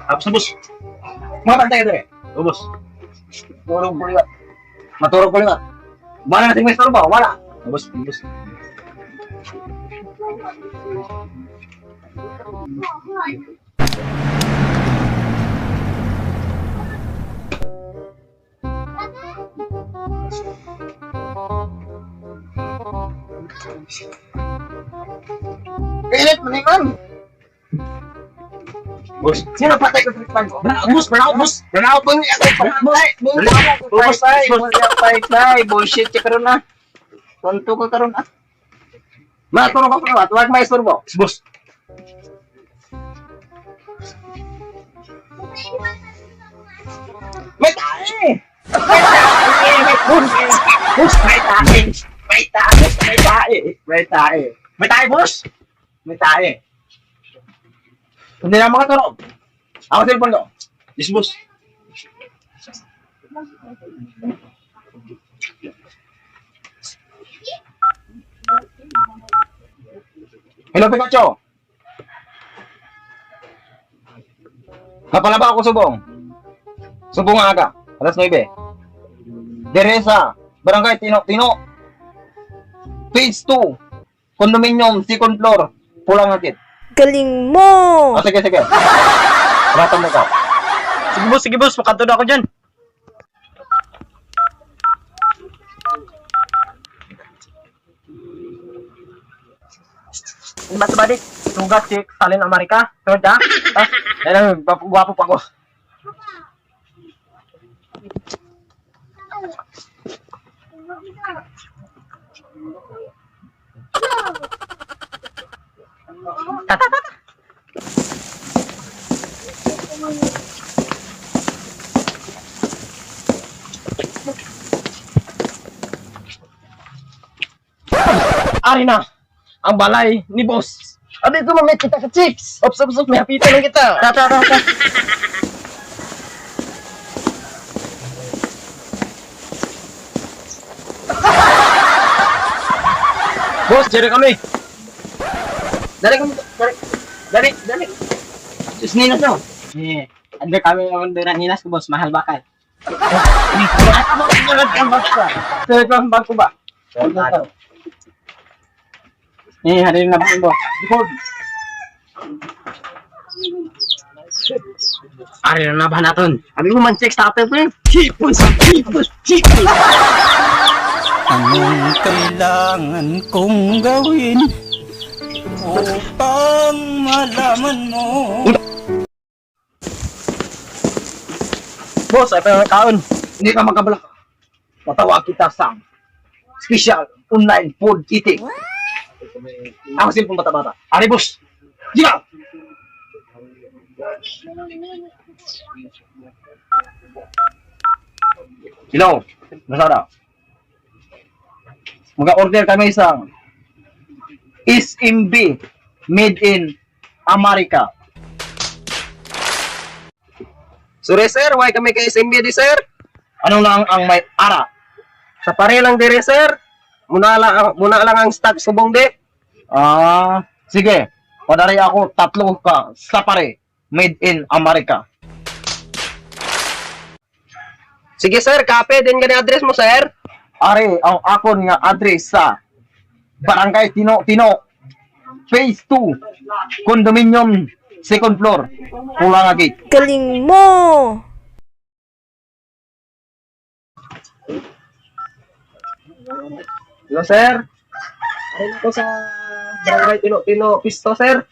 Tapos na, boss. Mga pantay ito eh. O, boss. Turog po liwat. Maturog po liwat. Wala natin may store ba? Wala. O, boss. O, boss. Pilit, maniman. Boss. Sino patay ko treatment ko? Boss, burn out, boss. Burn out po niya. Boss. Bullshit ka karon na. Tonto ka karon na. Matulog ka pa. Tuwag may store mo. Boss. May tae! Boss, may tae! May tae! May tae! May tae! May tayo, boss. May tae! Hindi na makatulog. Ako cellphone ko. Yes, boss. Hello, Pikachu! Napalaba ako subong. Subong aga. Alas 9. Deresa. Barangay Tino. Phase 2. Condominium, second floor. Pulang agit. Galing mo! Oh, sige. Ratan na ka. Sige, boss. Makanto na ako dyan. Mas balik. Tugas si Salin Amerika. Third ha? Ayun, gwapo pa ko. Ari na ang balay ni boss. Abi ito mamit kita ka chicks. Ops, may hapitan lang kita. Ta. Boss, jari kami. Dali. Sus ninas no. Ada kami naman doon ninas ko boss, mahal bakal. Sulit lang bag ko ba? Hari na ba boss? Record. Ari na ba natin? Abi mo man check sa atin pre. Chipus. Anong kailangan kong gawin upang malaman mo? Boss, ay pa kaon. Hindi ka magkabalak. Matawag kita sa special online food eating. Ako silpong bata-bata. Ari boss. Diba? Hello. Nasara. Mag-order kami isang SMB made in America. Sorry sir, why kami kay SMB di sir? Anong lang ang may ara? Sa pare lang dire sir. Muna lang ang stock subong di. Sige. Padari ako 3 ka sa pare made in America. Sige sir, kape din gani address mo sir. Ari, ang akon nga address sa Barangay Tino, Phase 2, Condominium, second floor, Pulang Agit. Galing mo! Hello, sir. Ayun ako sa Barangay Tino, Pisto, sir.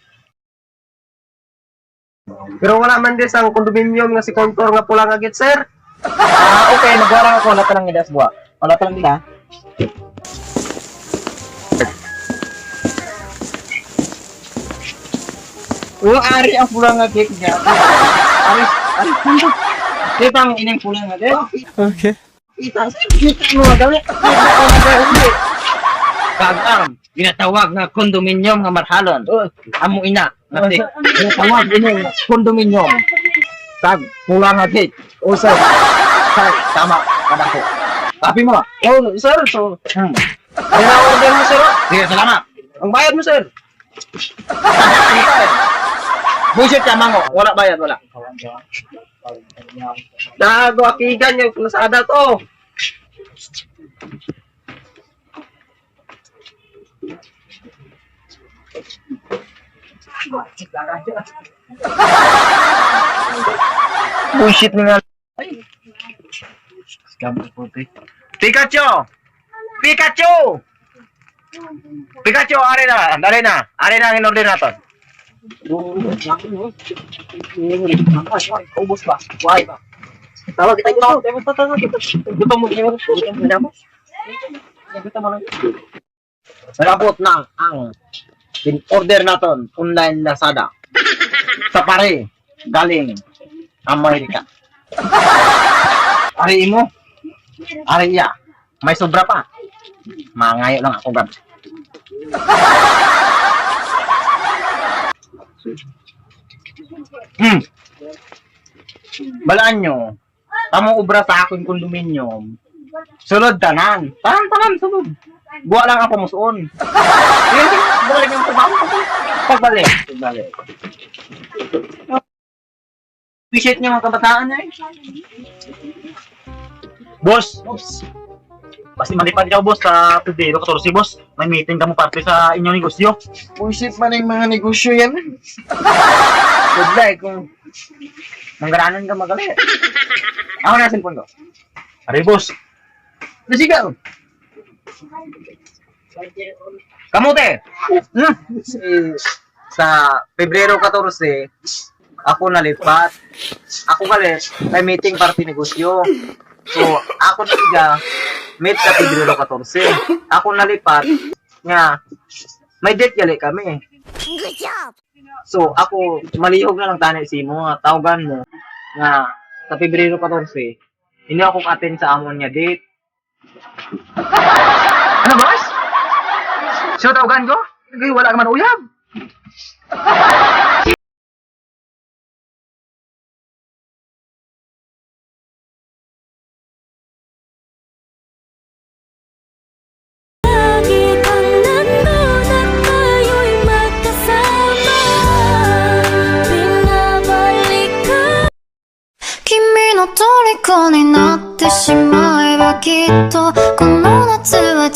Pero wala man din sa condominium nga si Contour nga Pulang Agit, sir. Okay, magwarang ako. Wala pa lang nila sa buwa. Wala pa lang nila. Ari ang Pulang Agit niya. Ari, kita ang inang Pulang Agit. Okay. Kita mo gawin. Kagang, ginatawag na kondominium nga marhalon. Amo ina, nati. Ginatawag ini kondominium. Tag, Pulang Agit. O sir, tama, kada ko. Tapi mo, sir, so, ano na order mo sir? Sige, salamat. Ang bayad mo sir. Bullshit ka, mango. Wala bayad, wala. Nagawakigan yung Lazada to. Bullshit nga. Pikachu! Pikachu! Pikachu, ari na. Dali na. Ari na ang in-order natin. Ubus ba? Buhay ba? Tawag kita ito. Gutom mo. Nagabot na ang in-order natin online Lazada. Sa pare, galing Amerika. Ari mo. Ari iya. May sobra pa. Mangayo lang ako, Gab. Balaan nyo. Tamo ubra sa akin kondominium. Sulod tanan. Tanan, sulod. Buwa lang ako musuon. Sige, balik yung pagbalik. Pagbalik. Appreciate nyo mga kabataan eh. Boss! Basta malipad ka, boss, sa Pedro 14, boss. May meeting ka mo parte sa inyong negosyo. Bullshit man yung mga negosyo yan. Good luck kung manggaranan ka magalit. Ako na cellphone ko. Ari, boss. Nasigaw. Kamote! Sa Pebrero 14, ako nalipat. Ako kalit, may meeting party negosyo. So, ako naliga, meet sa Pebrero 14. Ako nalipat, nga, may date gali kami. Good job! So, ako, malihog na lang tanay si mo, tawagan mo, nga, sa Pebrero 14, hindi ako attend sa amon niya date. Ano, boss? So, tawagan ko? Hindi, wala ka man uyab. Lagi kang nandun at tayo'y magkasama. Pinabalik ka. Kimi no toriko ni natte shimae ba kitto, この夏は